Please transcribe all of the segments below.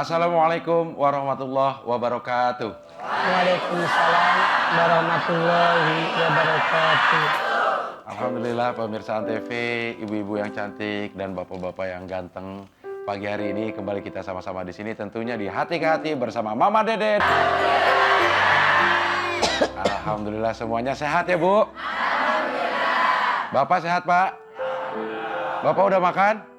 Assalamualaikum warahmatullahi wabarakatuh. Waalaikumsalam warahmatullahi wabarakatuh. Alhamdulillah pemirsa Antv, ibu-ibu yang cantik dan bapak-bapak yang ganteng. Pagi hari ini kembali kita sama-sama di sini tentunya di Hati ke Hati bersama Mama Deden. Alhamdulillah semuanya sehat ya Bu? Alhamdulillah. Bapak sehat Pak? Bapak udah makan?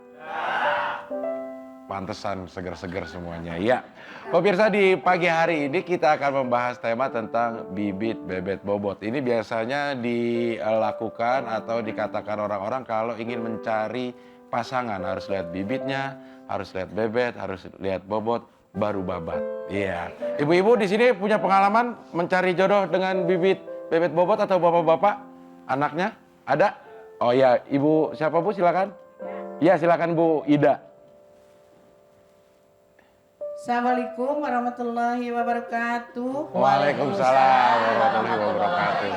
Pantesan seger-seger semuanya. Ya, pemirsa di pagi hari ini kita akan membahas tema tentang bibit bebet bobot. Ini biasanya dilakukan atau dikatakan orang-orang kalau ingin mencari pasangan. Harus lihat bibitnya, harus lihat bebet, harus lihat bobot, baru babat. Iya. Ibu-ibu di sini punya pengalaman mencari jodoh dengan bibit bebet bobot atau bapak-bapak? Anaknya? Ada? Oh ya, Ibu siapa Bu? Silakan. Iya, silakan Bu Ida. Assalamualaikum warahmatullahi wabarakatuh. Waalaikumsalam warahmatullahi wabarakatuh.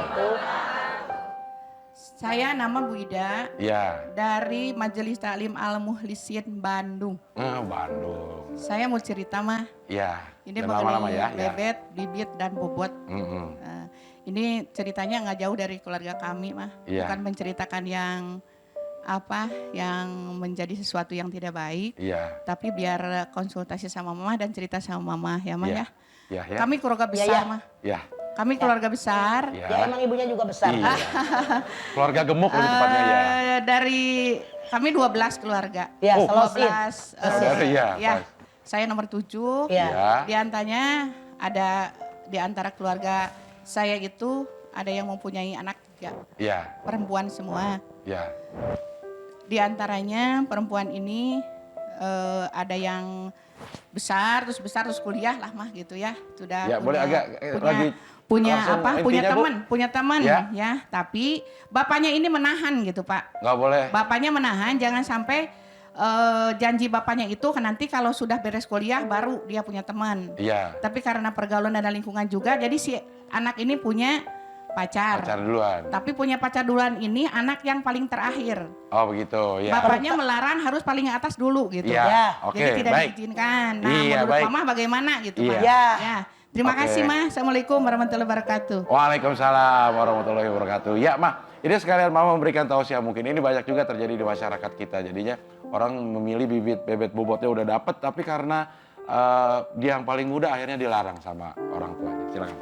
Saya nama Bu Ida Ya. dari Majelis Taklim Al-Mukhlisin Bandung. Bandung. Saya mau cerita mah. Ya. Ini Dan lama-lama mengenai ya. bebet, bibit, dan bobot. Mm-mm. Nah, ini ceritanya nggak jauh dari keluarga kami mah. Iya. Bukan menceritakan yang menjadi sesuatu yang tidak baik. Iya. Tapi biar konsultasi sama mama dan cerita sama mama ya mah Iya. ya. Ya. Kami keluarga besar ya. mah. Ya. Kami keluarga besar. Ya. Ya emang ibunya juga besar. Iya. Keluarga gemuk lebih tepatnya ya. Dari kami 12 keluarga. Ya, Oh, selosin. 12. Saudara, ya, pas. Saya nomor 7. Ya. Ya. Di antaranya ada di antara keluarga saya itu ada yang mempunyai anak 3. Ya. Perempuan semua. Ya. Di antaranya perempuan ini ada yang besar terus kuliah lah mah gitu ya. Sudah Ya, boleh agak lagi punya langsung apa? intinya, Bu. Punya teman Ya. ya. Tapi bapaknya ini menahan gitu, Pak. Nggak boleh. Bapaknya menahan jangan sampai janji bapaknya itu nanti kalau sudah beres kuliah baru dia punya teman. Iya. Tapi karena pergaulan dan lingkungan juga jadi si anak ini punya pacar. Pacar duluan. Tapi punya pacar duluan ini anak yang paling terakhir. Oh begitu. Ya. Bapaknya melarang harus paling atas dulu gitu. Ya. Ya. Oke. Jadi tidak Baik. diizinkan. Nah, Iya, menurut baik. Mama bagaimana gitu, Iya. Mas? Ya. Ya. Terima Oke. kasih, Mas. Assalamualaikum warahmatullahi wabarakatuh. Waalaikumsalam warahmatullahi wabarakatuh. Ya, Mah, ini sekalian Mama memberikan tausiah mungkin ini banyak juga terjadi di masyarakat kita. Jadinya orang memilih bibit bebet bobotnya udah dapet, tapi karena dia yang paling muda akhirnya dilarang sama orang tuanya. Silakan.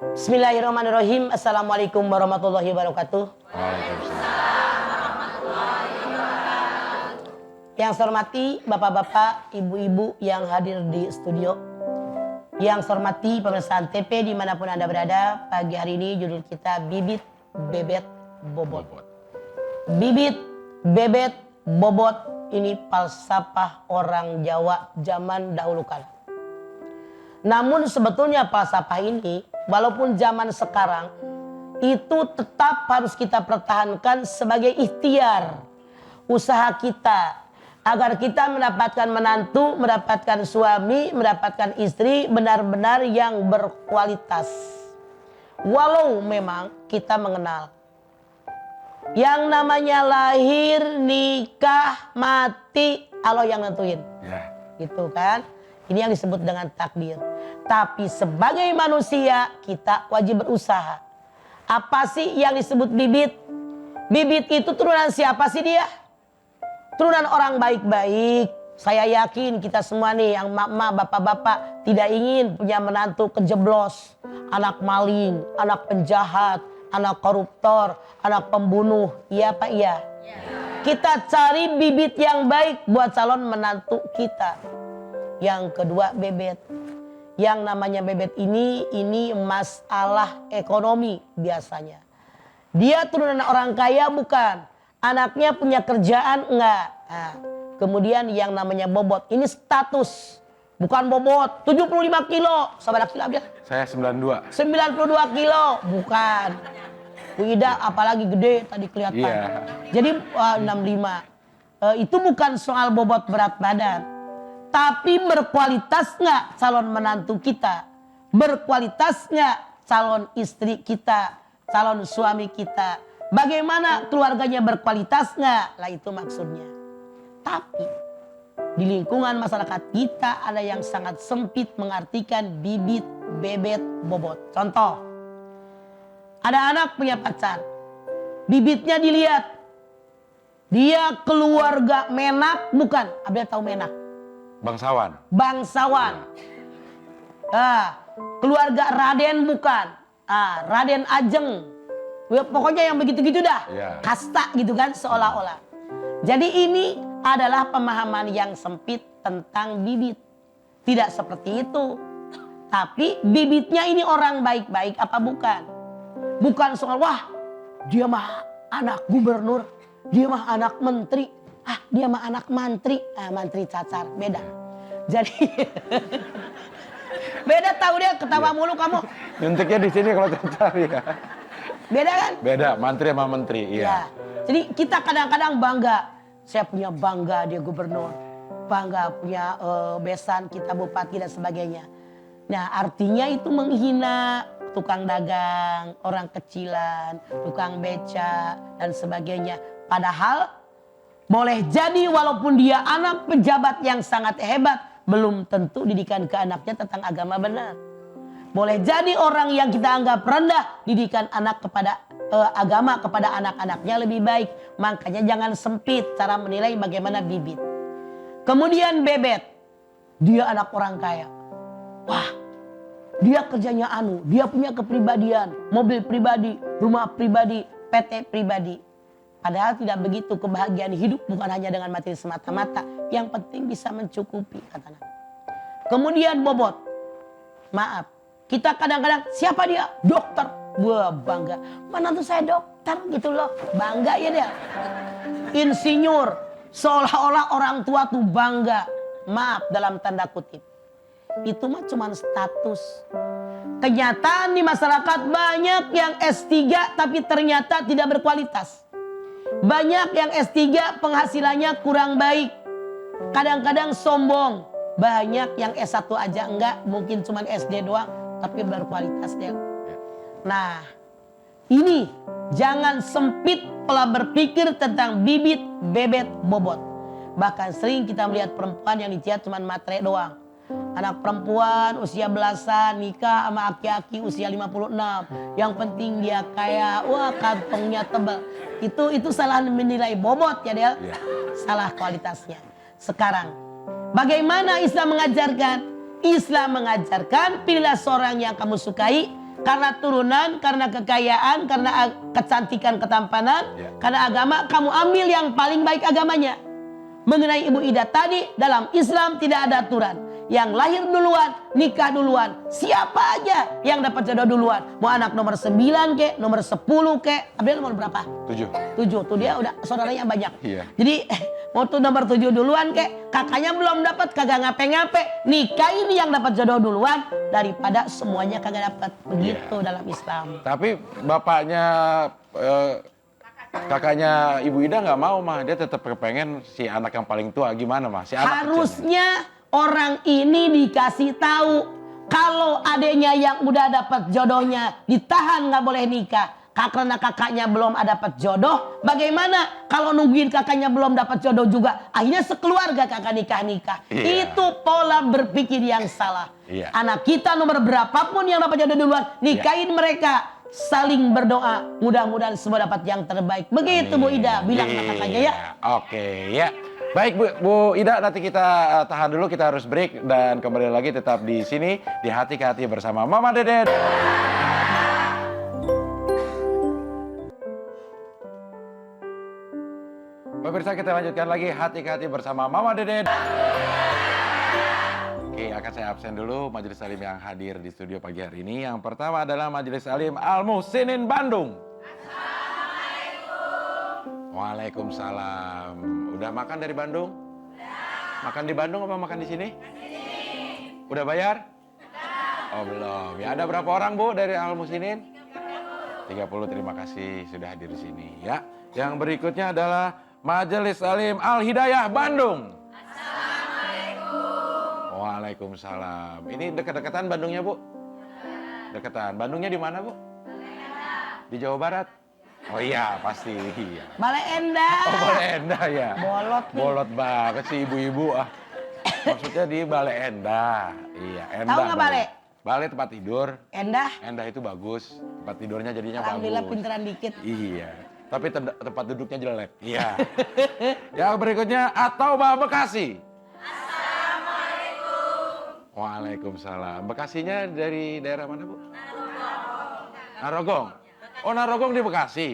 Bismillahirrahmanirrahim. Assalamualaikum warahmatullahi wabarakatuh. Waalaikumsalam. Yang saya hormati bapak-bapak, ibu-ibu yang hadir di studio. Yang saya hormati pemirsa Antv dimanapun Anda berada. Pagi hari ini judul kita bibit bebet bobot. Bibit bebet bobot ini falsafah orang Jawa zaman dahulu kala. Namun sebetulnya falsafah ini walaupun zaman sekarang itu tetap harus kita pertahankan sebagai ikhtiar usaha kita agar kita mendapatkan menantu, mendapatkan suami, mendapatkan istri benar-benar yang berkualitas. Walau memang kita mengenal yang namanya lahir, nikah, mati Allah yang nentuin. Ya. Gitu kan? Ini yang disebut dengan takdir. Tapi sebagai manusia kita wajib berusaha. Apa sih yang disebut bibit? Bibit itu turunan siapa sih dia? Turunan orang baik-baik. Saya yakin kita semua nih yang mak-mak, bapak-bapak tidak ingin punya menantu kejeblos. Anak maling, anak penjahat, anak koruptor, anak pembunuh. Iya Pak, iya. Kita cari bibit yang baik buat calon menantu kita. Yang kedua bebet. Yang namanya bebet ini masalah ekonomi biasanya. Dia turunan orang kaya bukan. Anaknya punya kerjaan enggak. Nah, kemudian yang namanya bobot. Ini status. Bukan bobot. 75 kilo. Sabar kilo dia. Saya 92. 92 kilo. Bukan. Bu Ida apalagi gede tadi kelihatan. Iya. Jadi 65. Itu bukan soal bobot berat badan. Tapi berkualitas nggak calon menantu kita? Berkualitas nggak calon istri kita? Calon suami kita? Bagaimana keluarganya berkualitas nggak? Lah itu maksudnya. Tapi di lingkungan masyarakat kita ada yang sangat sempit mengartikan bibit, bebet, bobot. Contoh, ada anak punya pacar, bibitnya dilihat, dia keluarga Menak bukan? Abel tahu Menak? Bangsawan. Bangsawan. Keluarga Raden bukan? Raden Ajeng. Ya, pokoknya yang begitu-gitu dah. Ya. Kasta gitu kan seolah-olah. Jadi ini adalah pemahaman yang sempit tentang bibit. Tidak seperti itu. Tapi bibitnya ini orang baik-baik apa bukan? Bukan soal wah dia mah anak gubernur, dia mah anak menteri, dia mah anak mantri, mantri cacar, beda. Jadi beda tahu dia ketawa mulu kamu. Nyuntiknya di sini kalau cacar ya. Beda kan? Beda, mantri sama menteri, iya. Ya. Jadi kita kadang-kadang bangga, saya punya bangga dia gubernur, bangga punya besan kita bupati dan sebagainya. Nah artinya itu menghina tukang dagang, orang kecilan, tukang beca dan sebagainya. Padahal boleh jadi walaupun dia anak pejabat yang sangat hebat, belum tentu didikan ke anaknya tentang agama benar. Boleh jadi orang yang kita anggap rendah, didikan anak kepada agama kepada anak-anaknya lebih baik. Makanya jangan sempit cara menilai bagaimana bibit. Kemudian bebet, dia anak orang kaya. Wah, dia kerjanya dia punya kepribadian, mobil pribadi, rumah pribadi, PT pribadi. Padahal tidak begitu, kebahagiaan hidup bukan hanya dengan materi semata-mata. Yang penting bisa mencukupi, kata Nabi. Kemudian bobot. Maaf, kita kadang-kadang siapa dia? Dokter. Wah bangga. Mana tuh saya dokter gitu loh. Bangga ya dia. Insinyur. Seolah-olah orang tua tuh bangga. Maaf dalam tanda kutip. Itu mah cuma status. Kenyataan di masyarakat banyak yang S3 tapi ternyata tidak berkualitas. Banyak yang S3 penghasilannya kurang baik. Kadang-kadang sombong. Banyak yang S1 aja enggak, mungkin cuma SD doang, tapi berkualitas dia. Nah, ini jangan sempit pola berpikir tentang bibit, bebet, bobot. Bahkan sering kita melihat perempuan yang dilihat cuma materi doang. Anak perempuan usia belasan nikah sama aki-aki usia 56. Yang penting dia kaya, wah kantongnya tebal. Itu salah menilai bobot ya Del. Ya. Salah kualitasnya. Sekarang bagaimana Islam mengajarkan? Islam mengajarkan pilihlah seorang yang kamu sukai karena turunan, karena kekayaan, karena kecantikan, ketampanan, karena agama, kamu ambil yang paling baik agamanya. Mengenai Ibu Ida tadi, dalam Islam tidak ada aturan. Yang lahir duluan, nikah duluan. Siapa aja yang dapat jodoh duluan. Mau anak nomor 9 kek, nomor 10 kek. Abdel nomor berapa? 7. 7, tuh dia udah saudaranya banyak. Iya. Jadi mau tuh nomor 7 duluan kek, kakaknya belum dapat, kagak ngape-ngape. Nikahin yang dapat jodoh duluan daripada semuanya kagak dapat. Begitu dalam Islam. Tapi bapaknya, kakaknya Ibu Ida nggak mau mah, dia tetap kepengen si anak yang paling tua. Gimana mah? Si anak Harusnya orang ini dikasih tahu kalau adanya yang udah dapat jodohnya ditahan nggak boleh nikah. Karena kakaknya belum dapat jodoh, bagaimana kalau nungguin kakaknya belum dapat jodoh juga? Akhirnya sekeluarga kakak nikah-nikah. Iya. Itu pola berpikir yang salah. Iya. Anak kita nomor berapapun yang dapat jodoh duluan, nikahin mereka. Saling berdoa, mudah-mudahan semua dapat yang terbaik. Begitu Bu Ida, bilang sama kakaknya ya. Oke ya. Baik Bu Ida, nanti kita tahan dulu, kita harus break dan kembali lagi tetap di sini di Hati ke Hati bersama Mama Deden. Pemirsa, kita lanjutkan lagi Hati ke Hati bersama Mama Deden. Oke, akan saya absen dulu majelis salim yang hadir di studio pagi hari ini. Yang pertama adalah Majelis Salim Al Muhsinin Bandung. Waalaikumsalam. Udah makan dari Bandung? Udah. Makan di Bandung apa makan di sini? Udah bayar? Udah. Oh belum. Ya ada berapa orang Bu dari Al Muhsinin? 30. Terima kasih sudah hadir di sini ya. Yang berikutnya adalah Majelis Salim Al Hidayah Bandung. Assalamualaikum. Waalaikumsalam. Ini dekat-dekatan Bandungnya Bu? Deketan. Bandungnya di mana Bu? Di Jawa Barat? Oh iya, pasti iya. Bale Endah. Oh, Bale Endah ya. Bolot nih. Bolot banget sih ibu-ibu ah. Maksudnya di Bale Endah. Iya, Endah. Tahu nggak Bale? Bale tempat tidur. Endah. Endah itu bagus. Tempat tidurnya jadinya Alhamdulillah bagus. pinteran dikit. Iya. Tapi tempat duduknya jelek. Iya. Yang berikutnya atau Bekasi. Assalamualaikum. Waalaikumsalam. Bekasinya dari daerah mana, Bu? Narogong. Oh, Narogong di Bekasi.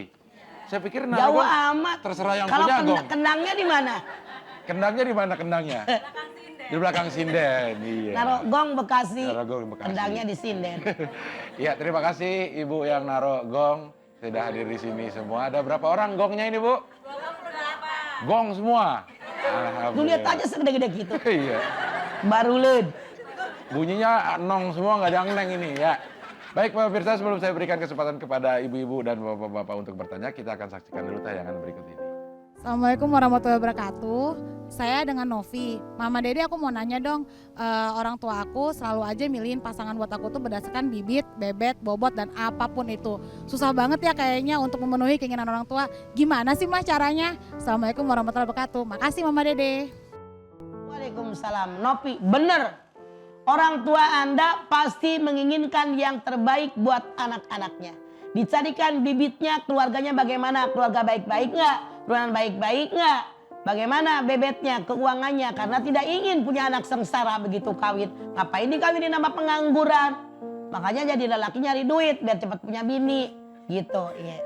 Saya pikir Jauh Narogong amat. terserah yang Kalau punya Gong. kendangnya di mana? Kendangnya di mana kendangnya? Di belakang sinden. Iya. Narogong Bekasi. Narogong, Bekasi. Kendangnya di sinden. Iya, terima kasih Ibu yang Narogong sudah hadir di sini semua. Ada berapa orang gongnya ini, Bu? Gong semua. Lu lihat aja segede-gede gitu. Iya. Baru led. Bunyinya nong semua, nggak ada neng ini ya. Baik Pak Pemirsa, sebelum saya berikan kesempatan kepada ibu-ibu dan bapak-bapak untuk bertanya, kita akan saksikan dulu tayangan berikut ini. Assalamualaikum warahmatullahi wabarakatuh. Saya dengan Novi. Mama Dede aku mau nanya dong, orang tua aku selalu aja milihin pasangan buat aku tuh berdasarkan bibit, bebet, bobot dan apapun itu. Susah banget ya kayaknya untuk memenuhi keinginan orang tua. Gimana sih Mas caranya? Assalamualaikum warahmatullahi wabarakatuh. Makasih Mama Dede. Waalaikumsalam. Nopi, bener. Orang tua Anda pasti menginginkan yang terbaik buat anak-anaknya. Dicarikan bibitnya, keluarganya bagaimana? Keluarga baik-baik nggak? Keluarga baik-baik nggak? Bagaimana bebetnya, keuangannya? Karena tidak ingin punya anak sengsara begitu kawin. Ngapain dikawinin nama pengangguran? Makanya jadi lelaki nyari duit biar cepat punya bini. Gitu. Iya.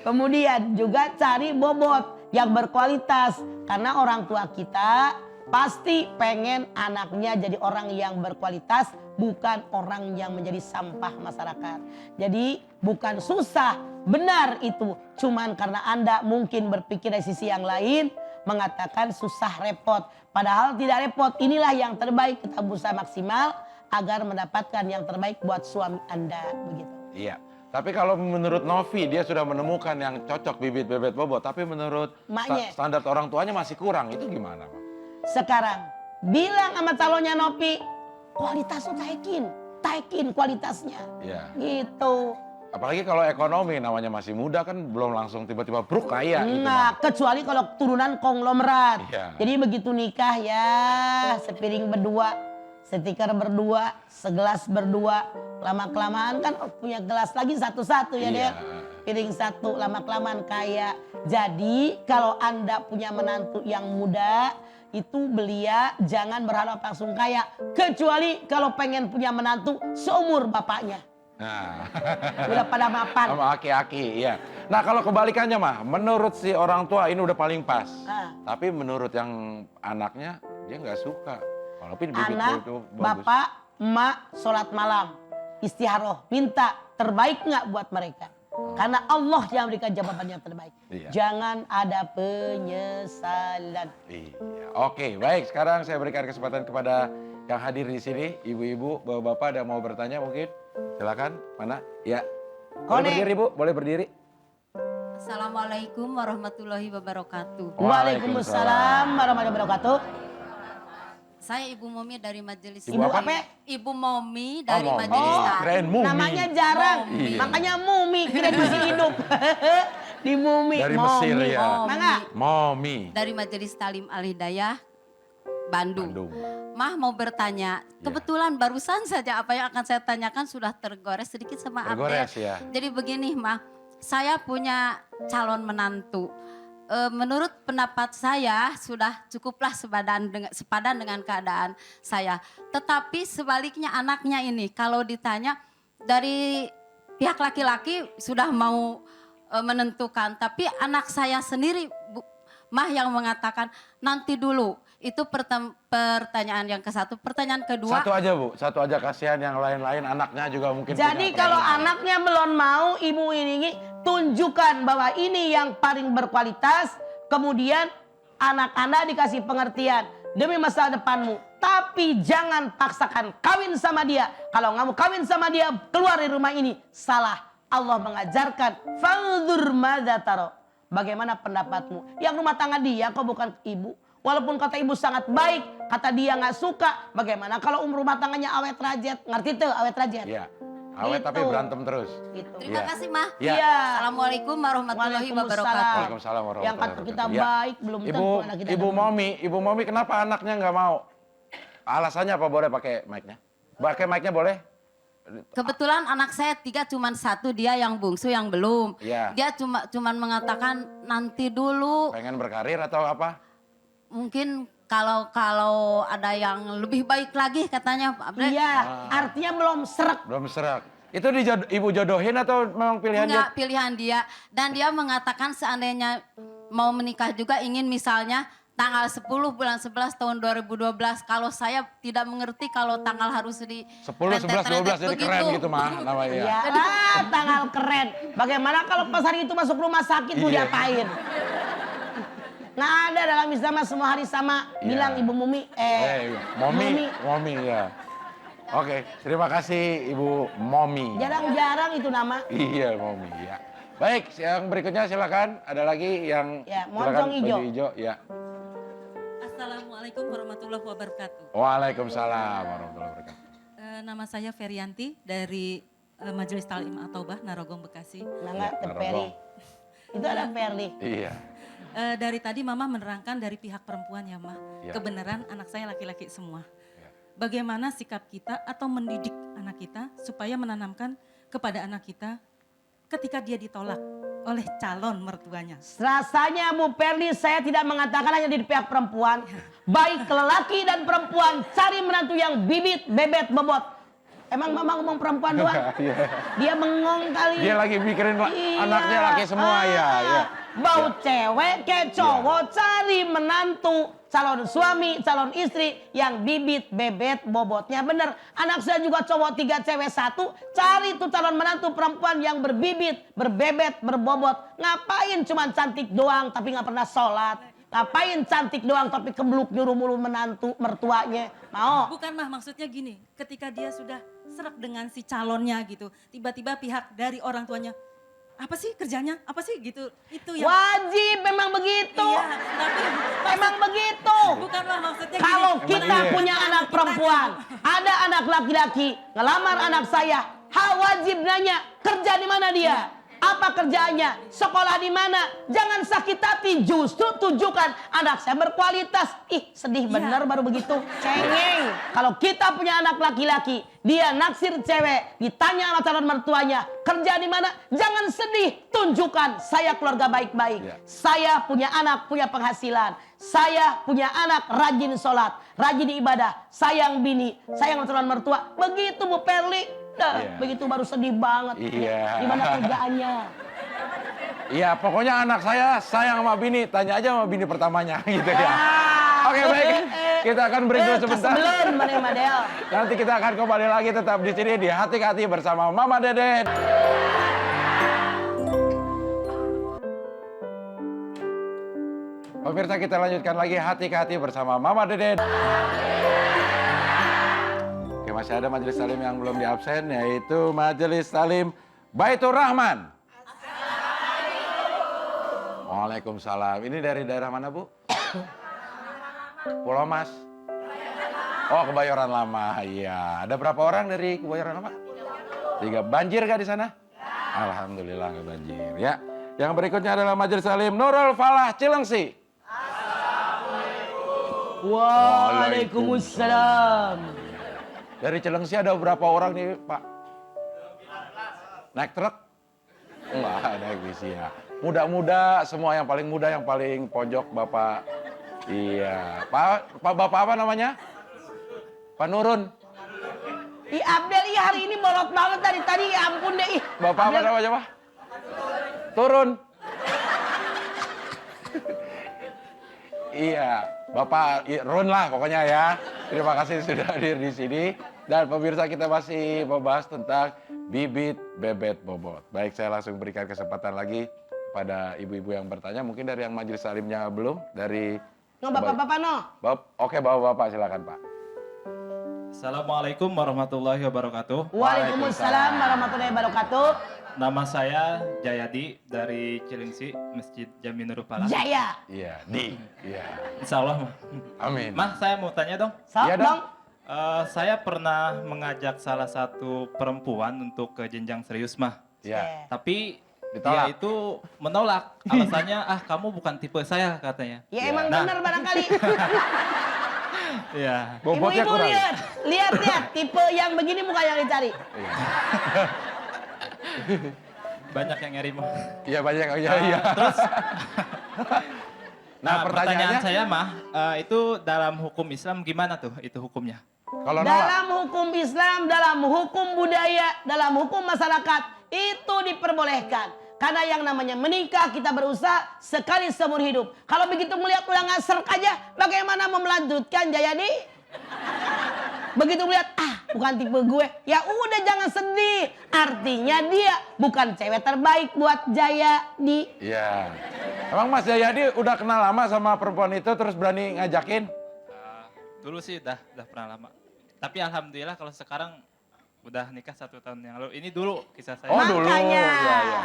Kemudian juga cari bobot yang berkualitas. Karena orang tua kita pasti pengen anaknya jadi orang yang berkualitas, bukan orang yang menjadi sampah masyarakat. Jadi bukan susah, benar itu. Cuman karena Anda mungkin berpikir dari sisi yang lain, mengatakan susah repot. Padahal tidak repot, inilah yang terbaik. Kita berusaha maksimal agar mendapatkan yang terbaik buat suami Anda. Begitu. Iya. Tapi kalau menurut Novi, dia sudah menemukan yang cocok bibit bebet bobot. Tapi menurut Maknya. standar orang tuanya masih kurang. Itu gimana, Pak? Sekarang bilang sama calonnya Nopi, kualitas tuh taikin kualitasnya. Iya. Gitu. Apalagi kalau ekonomi, namanya masih muda kan belum langsung tiba-tiba bruk kaya gitu. Nah, kecuali kalau turunan konglomerat. Iya. Jadi begitu nikah ya, sepiring berdua, setikar berdua, segelas berdua. Lama-kelamaan kan punya gelas lagi satu-satu ya, Iya. Dek. Piring satu, lama-kelamaan kaya. Jadi kalau Anda punya menantu yang muda, itu belia, jangan berharap langsung kaya. Kecuali kalau pengen punya menantu seumur bapaknya. Nah. Udah pada mapan. Sama aki-aki, iya. Nah kalau kebalikannya mah, menurut si orang tua ini udah paling pas. Ah. Tapi menurut yang anaknya, dia nggak suka. Walaupun bibit Anak, itu bagus. bapak, emak, sholat malam. Istiharoh, minta terbaik nggak buat mereka. Karena Allah yang berikan jawaban yang terbaik. Iya. Jangan ada penyesalan. Iya. Oke, baik. Sekarang saya berikan kesempatan kepada yang hadir di sini, ibu-ibu, bapak-bapak, ada mau bertanya mungkin? Silakan. Mana? Ya. Boleh Kone. berdiri, Bu? Boleh berdiri? Assalamualaikum warahmatullahi wabarakatuh. Waalaikumsalam warahmatullahi wabarakatuh. Saya Ibu Momi dari Majelis Ibu apa? Ibu Momi dari Momi. Majelis Oh, Taklim. keren Mumi. Namanya jarang, Iya. makanya mumi, kira masih hidup. Di mumi. Dari Mesir Momi. ya. Mangga. Momi. Dari Majelis Talim Al Hidayah Bandung. Bandung. Mah mau bertanya, kebetulan barusan saja apa yang akan saya tanyakan sudah tergores sedikit sama Tergores Abdel. ya. Jadi begini Mah, saya punya calon menantu. Menurut pendapat saya sudah cukuplah sepadan dengan keadaan saya. Tetapi sebaliknya anaknya ini kalau ditanya dari pihak laki-laki sudah mau menentukan. Tapi anak saya sendiri Mah yang mengatakan nanti dulu. Itu pertanyaan yang ke-1. Pertanyaan kedua. Satu aja, Bu. Satu aja, kasihan yang lain-lain anaknya juga mungkin. Jadi punya kalau pertanyaan. anaknya belum mau, ibu ini tunjukkan bahwa ini yang paling berkualitas. Kemudian anak Anda dikasih pengertian demi masa depanmu. Tapi jangan paksakan kawin sama dia. Kalau nggak mau kawin sama dia, keluar dari rumah ini. Salah. Allah mengajarkan fanzur madza taro. Bagaimana pendapatmu? Yang rumah tangga dia kok bukan ibu. Walaupun kata ibu sangat baik, kata dia nggak suka. Bagaimana kalau rumah tangganya awet rajet? Ngerti tuh awet rajet? Iya. Awet tapi Gitu. berantem terus. Gitu. Terima Iya. kasih, Mah. Ya. Iya. Assalamualamualaikum warahmatullahi wabarakatuh. Waalaikumsalam warahmatullahi Yang kata kita wabarakatuh. Ya. baik belum tentu anak kita Ibu demen. Ibu Momi kenapa anaknya nggak mau? Alasannya apa, boleh pakai mic-nya? Pakai mic-nya boleh? Kebetulan anak saya 3 cuman 1, dia yang bungsu yang belum. Iya. Dia cuman mengatakan nanti dulu. Pengen berkarir atau apa? Mungkin kalau ada yang lebih baik lagi katanya Pak Bre. Iya, artinya belum serak. Belum serak. Itu ibu jodohin atau memang pilihan dia? Enggak, pilihan dia. Dan dia mengatakan seandainya mau menikah juga ingin misalnya tanggal 10 bulan 11 tahun 2012. Kalau saya tidak mengerti kalau tanggal harus di 10, 11, 12 jadi keren gitu mah namanya. Iya, tanggal keren. Bagaimana kalau pas hari itu masuk rumah sakit mau Iya. diapain? Nggak ada dalam Islam semua hari sama. Iya. Bilang Ibu Mumi. Momi ya. Oke, terima kasih Ibu Momi. Jarang-jarang itu nama. Iya, Momi ya. Baik, yang berikutnya silakan. Ada lagi yang Ya, silakan, moncong hijau. baju hijau ya. Assalamualaikum warahmatullahi wabarakatuh. Waalaikumsalam warahmatullahi wabarakatuh. Nama saya Ferianti dari Majelis Talim At-Taubah Narogong Bekasi. Nama Ya, Ferry. Itu ada Ferry. Iya. Dari tadi Mama menerangkan dari pihak perempuan ya Mah, Ya. kebenaran anak saya laki-laki semua. Ya. Bagaimana sikap kita atau mendidik anak kita supaya menanamkan kepada anak kita ketika dia ditolak oleh calon mertuanya. Rasanya Bu Perli saya tidak mengatakan hanya di pihak perempuan. Baik lelaki dan perempuan cari menantu yang bibit, bebet, bobot. Emang Mama ngomong perempuan doang? Iya. Dia bengong kali. Dia lagi mikirin Iya. anaknya laki semua ya. Ya. Bau cewek ke cowok cari menantu, calon suami, calon istri yang bibit, bebet, bobotnya bener. Anak saya juga cowok 3, cewek 1. Cari tuh calon menantu perempuan yang berbibit, berbebet, berbobot. Ngapain cuman cantik doang tapi nggak pernah sholat. Ngapain cantik doang tapi kebluk nyuruh mulu menantu mertuanya. Mau? Bukan Mah, maksudnya gini, ketika dia sudah serak dengan si calonnya gitu, tiba-tiba pihak dari orang tuanya, apa sih kerjanya, apa sih gitu, itu yang... Wajib memang begitu. Iya, tapi Memang begitu. bukan Mah, maksudnya gini. Kalau kita iya. punya anak perempuan, ada anak laki-laki ngelamar anak saya, wajib nanya kerja di mana dia, apa kerjaannya, sekolah di mana. Jangan sakit hati, justru tunjukkan anak saya berkualitas. Ih, sedih bener baru begitu. Cengeng. Kalau kita punya anak laki-laki, dia naksir cewek, ditanya sama calon mertuanya, kerja di mana? Jangan sedih, tunjukkan saya keluarga baik-baik. Ya. Saya punya anak, punya penghasilan. Saya punya anak rajin sholat, rajin ibadah, sayang bini, sayang calon mertua. Begitu Bu Perli. Dah, Iya. begitu baru sedih banget. Iya. Di mana kerjaannya? Iya, pokoknya anak saya sayang sama bini. Tanya aja sama bini pertamanya gitu ya. Oke, baik. Kita akan break dulu sebentar. Sebelum Mane Madel. Nanti kita akan kembali lagi tetap di sini di Hati-Hati bersama Mama Deden. Pemirsa, kita lanjutkan lagi Hati-Hati bersama Mama Deden. Oke, masih ada majelis talim yang belum diabsen, yaitu majelis talim Baitur Rahman. Waalaikumsalam. Ini dari daerah mana, Bu? Pulau Mas. Oh, Kebayoran Lama. Iya. Ada berapa orang dari Kebayoran Lama? 3. Banjir gak di sana? Alhamdulillah nggak banjir. Ya. Yang berikutnya adalah majelis talim Nurul Falah Cilengsi. Waalaikumsalam. Dari Cilengsi ada berapa orang nih, Pak? Naik truk? Enggak, naik bis ya. Muda-muda, semua yang paling muda, yang paling pojok, Bapak. Iya. Pak Bapak apa namanya? Pak Nurun. Ih Abdel, ih hari ini bolot banget dari tadi. Ya ampun deh. Ih. Bapak apa Abdel, namanya, Pak? Turun. Iya, Bapak Run lah pokoknya ya. Terima kasih sudah hadir di sini. Dan pemirsa, kita masih membahas tentang bibit, bebet, bobot. Baik, saya langsung berikan kesempatan lagi pada ibu-ibu yang bertanya. Mungkin dari yang majelis talimnya belum, dari... No, bapak-bapak no. Oke, bapak-bapak silakan, Pak. Assalamualaikum warahmatullahi wabarakatuh. Waalaikumsalam warahmatullahi wabarakatuh. Nama saya Jayadi dari Cilengsi, Masjid Jami Nurul Falah. Jaya. Iya, Iya. Insya Allah, Mah. Amin. Mah, saya mau tanya dong. Sok Iya, dong. Saya pernah mengajak salah satu perempuan untuk ke jenjang serius mah. Ya. Tapi Ditolak. dia itu menolak. Alasannya, kamu bukan tipe saya katanya. Ya emang Nah. benar barangkali. Iya. Bobotnya Ibu-ibu kurang. lihat, tipe yang begini bukan yang dicari. Banyak yang nyari mah. Iya banyak. Iya. Terus, Nah, pertanyaannya saya mah, itu dalam hukum Islam gimana tuh itu hukumnya? kalau nolak. Dalam hukum Islam, dalam hukum budaya, dalam hukum masyarakat itu diperbolehkan. Karena yang namanya menikah kita berusaha sekali seumur hidup. Kalau begitu melihat ulang ngasrek aja, bagaimana mau melanjutkan Jayadi? Begitu melihat, bukan tipe gue, ya udah jangan sedih. Artinya dia bukan cewek terbaik buat Jayadi. Iya. Emang Mas Jayadi udah kenal lama sama perempuan itu terus berani ngajakin? Dulu sih udah pernah lama. Tapi alhamdulillah kalau sekarang udah nikah 1 tahun yang lalu. Ini dulu kisah saya. Oh dulu. Makanya. Iya.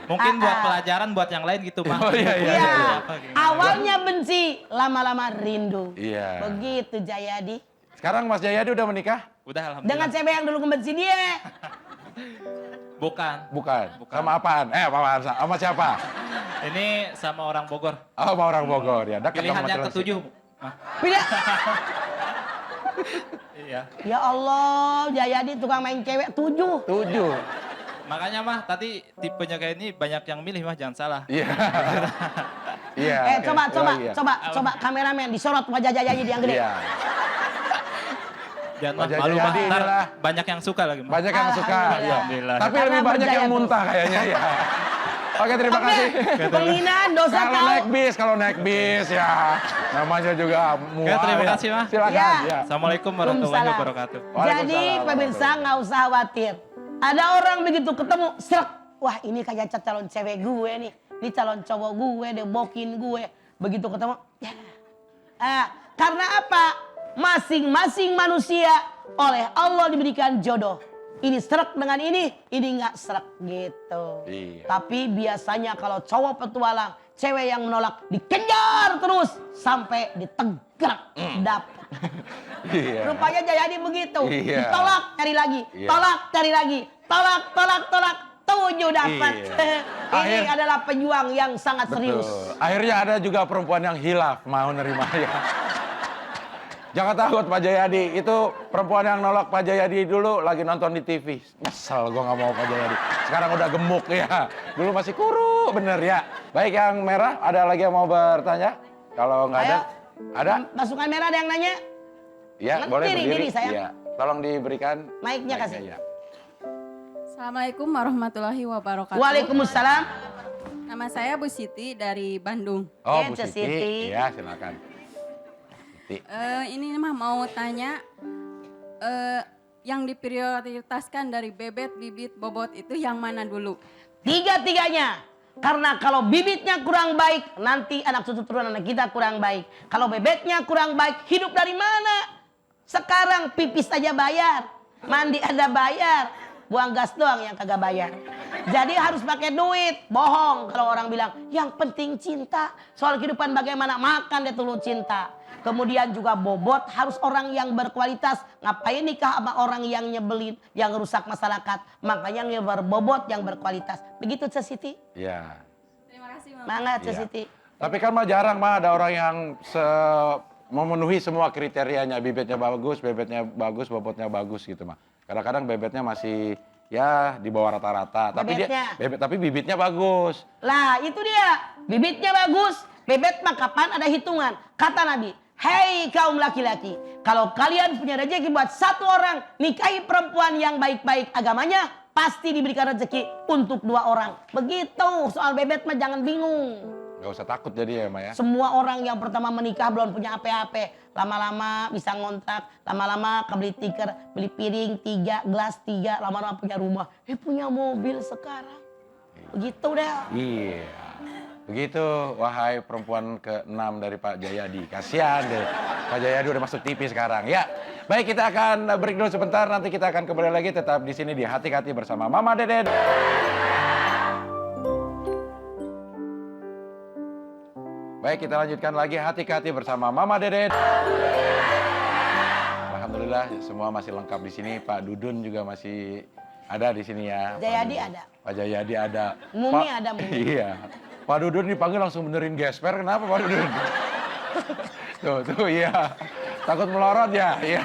Mungkin buat pelajaran buat yang lain gitu mah. Oh iya. Iya. Apa, gimana? Awalnya benci, lama-lama rindu. Iya. Begitu Jayadi. Sekarang Mas Jayadi udah menikah? Udah alhamdulillah. Dengan cewek yang dulu ngebenci dia. Bukan. Bukan. Sama apaan? Apaan? Sama siapa? Ini sama orang Bogor. Oh, sama orang Bogor ya. Dekat sama Pilihan yang Cilengsi. ketujuh. Pilih. Iya. Ya Allah, Jayadi tukang main cewek 7. 7. Makanya mah tadi tipenya kayak ini banyak yang milih mah jangan salah. Iya. Iya. Coba Oh, iya. coba kameramen disorot wajah Jayadi yang gede. Iya. Jangan mah Wajah malu mah. jadi Ntar inilah. banyak yang suka lagi mah. Banyak yang suka. Alhamdulillah. Iya. Alhamdulillah. Tapi Karena lebih banyak berjaya yang tuh. muntah kayaknya ya. Oke, terima Oke, kasih. penghinaan dosa Kalau naik bis ya. Namanya juga mual. Oke, terima ya. kasih, Mah. Ya. Silakan. Ya. Assalamualaikum warahmatullahi Waalaikumsalam. wabarakatuh. Jadi Waalaikumsalam pemirsa nggak usah khawatir. Ada orang begitu ketemu, serak. Wah ini kayak calon cewek gue nih. Ini calon cowok gue, dia bokin gue. Begitu ketemu, ya. Karena apa? Masing-masing manusia oleh Allah diberikan jodoh. Ini serak dengan ini nggak serak gitu. Iya. Tapi biasanya kalau cowok petualang, cewek yang menolak dikejar terus sampai ditegrak dapat. Iya. Rupanya Jayadi begitu. Iya. Ditolak, cari lagi. Iya. Tolak, cari lagi. Tolak. 7 dapat. Iya. Ini adalah pejuang yang sangat serius. Betul. Akhirnya ada juga perempuan yang hilaf mau nerima ya. Jangan takut Pak Jayadi, itu perempuan yang nolak Pak Jayadi dulu lagi nonton di TV. Nyesel gue nggak mau Pak Jayadi. Sekarang udah gemuk ya. Dulu masih kuru bener ya. Baik yang merah, ada lagi yang mau bertanya? Kalau nggak ada, Ayo. ada? Pasukan merah ada yang nanya? Ya Ngerti boleh nih, berdiri. diri saya. Iya. Tolong diberikan Mic-nya kasih. ya. Assalamualaikum warahmatullahi wabarakatuh. Waalaikumsalam. Nama saya Bu Siti dari Bandung. Oh Ya, Bu Cek Siti, Siti. ya silakan. Siti. Ini mah mau tanya, yang diprioritaskan dari bebet, bibit, bobot itu yang mana dulu? Tiga-tiganya. Karena kalau bibitnya kurang baik, nanti anak cucu turunan anak kita kurang baik. Kalau bebeknya kurang baik, hidup dari mana? Sekarang pipis aja bayar, mandi ada bayar, buang gas doang yang kagak bayar. Jadi harus pakai duit, bohong kalau orang bilang yang penting cinta. Soal kehidupan bagaimana makan deh dulu cinta. Kemudian juga bobot harus orang yang berkualitas. Ngapain nikah sama orang yang nyebelin, yang rusak masyarakat. Makanya yang berbobot, yang berkualitas. Begitu Cek Siti? Ya. Terima kasih Mama. Mangga Cek Iya. Siti. Tapi kan mah jarang mah ada orang yang memenuhi semua kriterianya. Bibitnya bagus, bebetnya bagus, bobotnya bagus gitu mah. Kadang-kadang bebetnya masih ya di bawah rata-rata. Bebetnya. Tapi bibitnya bagus. Lah itu dia. Bibitnya bagus. Bebet mah kapan ada hitungan. Kata Nabi, hei kaum laki-laki. Kalau kalian punya rezeki buat satu orang, nikahi perempuan yang baik-baik agamanya, pasti diberikan rezeki untuk 2 orang. Begitu soal bebet mah jangan bingung. Gak usah takut jadi ya Ma ya. Semua orang yang pertama menikah belum punya apa-apa. Lama-lama bisa ngontrak, lama-lama kebeli tikar, beli piring 3, gelas 3, lama-lama punya rumah. Punya mobil sekarang. Begitu deh. Iya. Begitu, wahai perempuan ke-6 dari Pak Jayadi. Kasihan deh, Pak Jayadi udah masuk TV sekarang. Ya, baik kita akan break dulu sebentar. Nanti kita akan kembali lagi tetap di sini di Hati-Hati bersama Mama Deden. Baik, kita lanjutkan lagi Hati-Hati bersama Mama Deden. alhamdulillah semua masih lengkap di sini. Pak Dudun juga masih ada di sini ya. Jayadi ada. Pak Jayadi ada. Mumi Pak- ada, Mumi. Iya. Pak Dudun dipanggil langsung benerin gesper. Kenapa Pak Dudun? Tuh, iya. Takut melorot ya? Iya.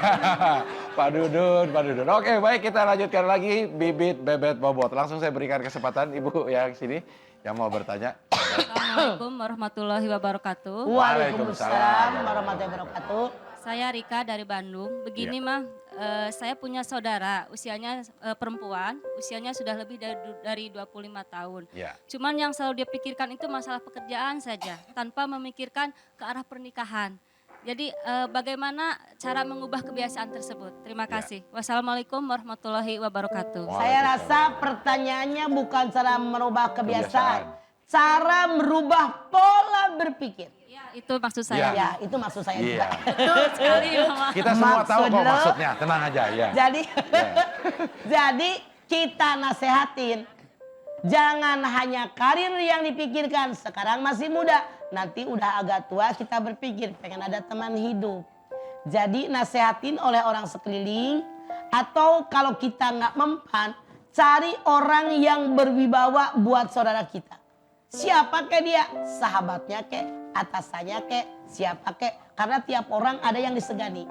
Pak Dudun. Oke, baik kita lanjutkan lagi bibit bebet bobot. Langsung saya berikan kesempatan Ibu yang sini yang mau bertanya. Assalamualaikum warahmatullahi wabarakatuh. Waalaikumsalam warahmatullahi wabarakatuh. Saya Rika dari Bandung. Begini mah, saya punya saudara, usianya perempuan, usianya sudah lebih dari 25 tahun. Ya. Cuman yang selalu dia pikirkan itu masalah pekerjaan saja, tanpa memikirkan ke arah pernikahan. Jadi bagaimana cara mengubah kebiasaan tersebut? Terima kasih. Wassalamualaikum warahmatullahi wabarakatuh. Saya rasa pertanyaannya bukan cara merubah kebiasaan, cara merubah pola berpikir. Ya, itu maksud saya. Ya, itu maksud saya Iya. juga. Betul sekali, Mama. Kita semua tahu Maksud kok lo- maksudnya. Tenang aja ya. Jadi, jadi kita nasehatin, jangan hanya karir yang dipikirkan. Sekarang masih muda, nanti udah agak tua kita berpikir pengen ada teman hidup. Jadi nasehatin oleh orang sekeliling, atau kalau kita nggak mempan, cari orang yang berwibawa buat saudara kita. Siapa kek dia? Sahabatnya kek, atasannya kek, siapa kek? Karena tiap orang ada yang disegani.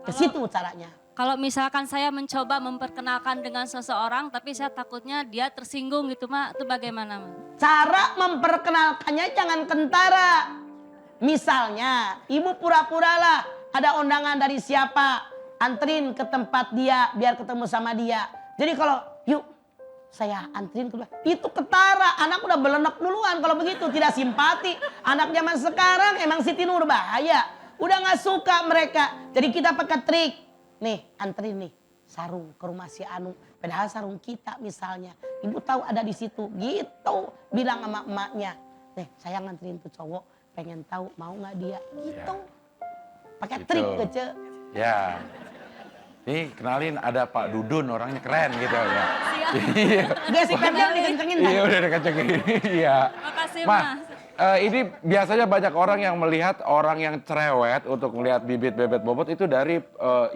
Ke situ caranya. Kalau misalkan saya mencoba memperkenalkan dengan seseorang, tapi saya takutnya dia tersinggung gitu, Mak. Itu bagaimana, Mak? Cara memperkenalkannya jangan kentara. Misalnya, ibu pura-pura lah ada undangan dari siapa, antrin ke tempat dia biar ketemu sama dia. Jadi kalau yuk saya antrin ke itu ketara, anak udah belenek duluan kalau begitu, tidak simpati. Anak zaman sekarang emang Siti Nur bahaya, udah nggak suka mereka. Jadi kita pakai trik, nih antrin nih sarung ke rumah si Anu, padahal sarung kita misalnya, ibu tahu ada di situ, gitu bilang sama emaknya, nih saya nganterin tuh cowok, pengen tahu mau nggak dia, gitu. Pakai Gitu. trik kece. Ya. Nih kenalin ada Pak Dudun, orangnya keren gitu ya. Iya. Gesipernya dikencengin Iya kan? udah dikencengin. Iya. Makasih, Mas, Mas. ini biasanya banyak orang yang melihat orang yang cerewet untuk melihat bibit bebet bobot itu dari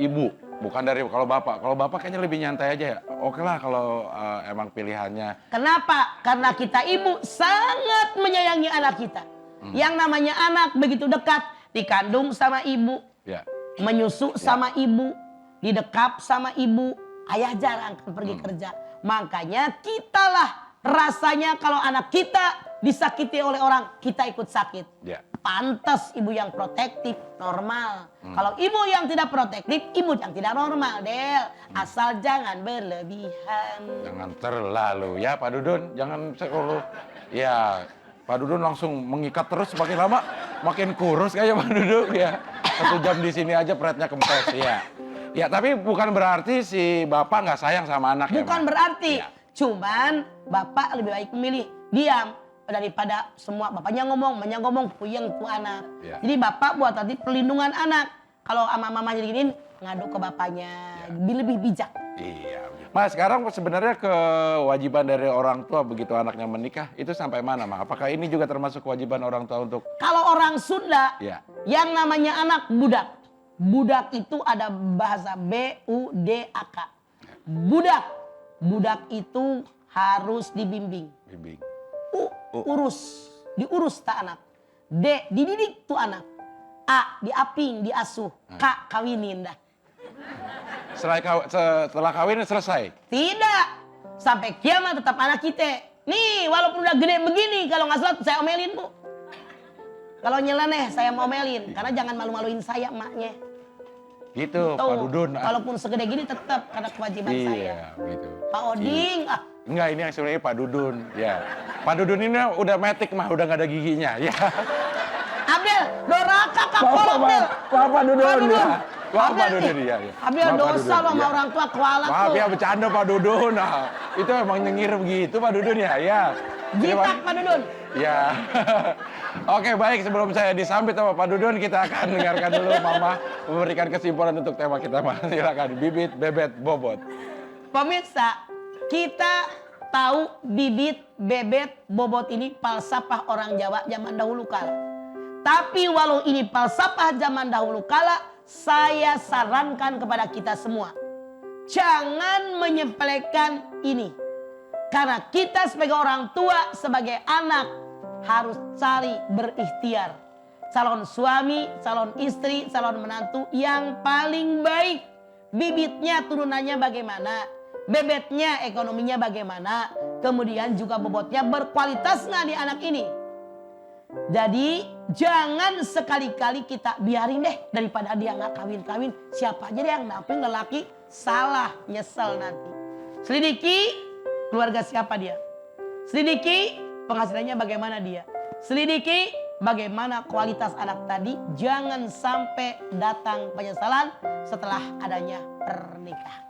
ibu, bukan dari kalau bapak. Kalau bapak kayaknya lebih nyantai aja ya. Oke lah kalau emang pilihannya. Kenapa? Karena kita ibu sangat menyayangi anak kita. Yang namanya anak begitu dekat, dikandung sama ibu, Ya. menyusu sama ibu, didekap sama ibu, ayah jarang kan pergi kerja. Makanya kitalah rasanya kalau anak kita disakiti oleh orang, kita ikut sakit. Ya. Pantas ibu yang protektif, normal. Kalau ibu yang tidak protektif, ibu yang tidak normal, Del. Asal jangan berlebihan. Jangan terlalu ya Pak Dudun, jangan sekulu. Ya, Pak Dudun langsung mengikat terus makin lama makin kurus kayak Pak Dudun ya. 1 jam di sini aja perutnya kempes ya. Ya, tapi bukan berarti si bapak nggak sayang sama anak ya, Bukan Mak? berarti, Iya. cuman bapak lebih baik memilih diam daripada semua bapaknya ngomong, mamanya ngomong, puyeng tuh anak. Iya. Jadi bapak buat tadi perlindungan anak. Kalau sama mamanya diginiin, ngadu ke bapaknya, lebih bijak. Iya. Mas, sekarang sebenarnya kewajiban dari orang tua begitu anaknya menikah itu sampai mana, Mak? Apakah ini juga termasuk kewajiban orang tua untuk Kalau orang Sunda, ya? yang namanya anak budak. Budak itu ada bahasa B-U-D-A-K. Budak. Budak itu harus dibimbing. Bimbing. Urus. Diurus tak anak. D, dididik tuh anak. A, diaping, diasuh. K, kawinin dah. Setelah kawin selesai. Tidak. Sampai kiamat tetap anak kita. Nih, walaupun udah gede begini, kalau nggak salah saya omelin, Bu. Kalau nyeleneh, saya mau omelin. Karena jangan malu-maluin saya, emaknya. Gitu, Tuh, Pak Dudun. walaupun segede gini tetap karena kewajiban saya. Iya, gitu. Pak Oding, Enggak, ini yang sebenarnya Pak Dudun. Ya, Pak Dudun ini udah metik mah, udah nggak ada giginya. Ya. Abdel, doraka kakolok, Del. Pak Dudun. Pak Dudun. Ya. Maaf Pak Abdel, Dudun, ih, iya. Ya. Abdel Maaf, Pak dosa Dudun, lo sama ya. orang tua kualat Maaf tuh. ya, bercanda Pak Dudun. Nah, itu emang nyengir begitu Pak Dudun ya. Ya. Jitak Pak Dudun. Ya. Oke, baik, sebelum saya disambit sama Pak Dudun, kita akan dengarkan dulu Mama memberikan kesimpulan untuk tema kita. Mas. Silakan, bibit bebet bobot. Pemirsa, kita tahu bibit bebet bobot ini falsafah orang Jawa zaman dahulu kala. Tapi walau ini falsafah zaman dahulu kala, saya sarankan kepada kita semua, jangan menyepelekan ini. Karena kita sebagai orang tua, sebagai anak harus cari berikhtiar. Calon suami, calon istri, calon menantu yang paling baik. Bibitnya turunannya bagaimana, bebetnya ekonominya bagaimana, kemudian juga bobotnya berkualitas nggak di anak ini. Jadi jangan sekali-kali kita biarin deh, daripada dia nggak kawin-kawin, siapa aja deh yang namping lelaki, salah, nyesel nanti. Selidiki keluarga siapa dia, selidiki penghasilannya bagaimana dia, selidiki bagaimana kualitas anak tadi. Jangan sampai datang penyesalan setelah adanya pernikahan.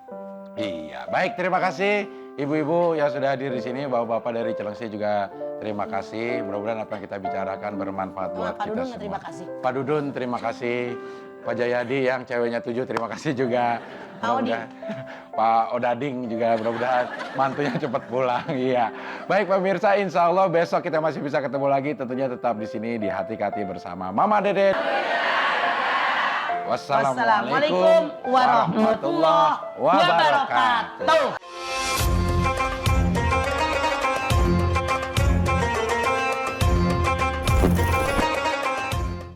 Iya, baik, terima kasih ibu-ibu yang sudah hadir di sini, bapak-bapak dari Cilengsi juga terima kasih. Mudah-mudahan apa yang kita bicarakan bermanfaat buat Pak kita Dudun semua. terima kasih. Pak Dudun terima kasih. Pak Jayadi yang ceweknya 7 terima kasih juga. Mudah-mudahan Pak Odading juga mudah-mudahan mantunya cepat pulang. Iya. Baik pemirsa, insya Allah besok kita masih bisa ketemu lagi. Tentunya tetap di sini di Hati Kati bersama Mama Dede. Wassalamualaikum warahmatullahi wabarakatuh.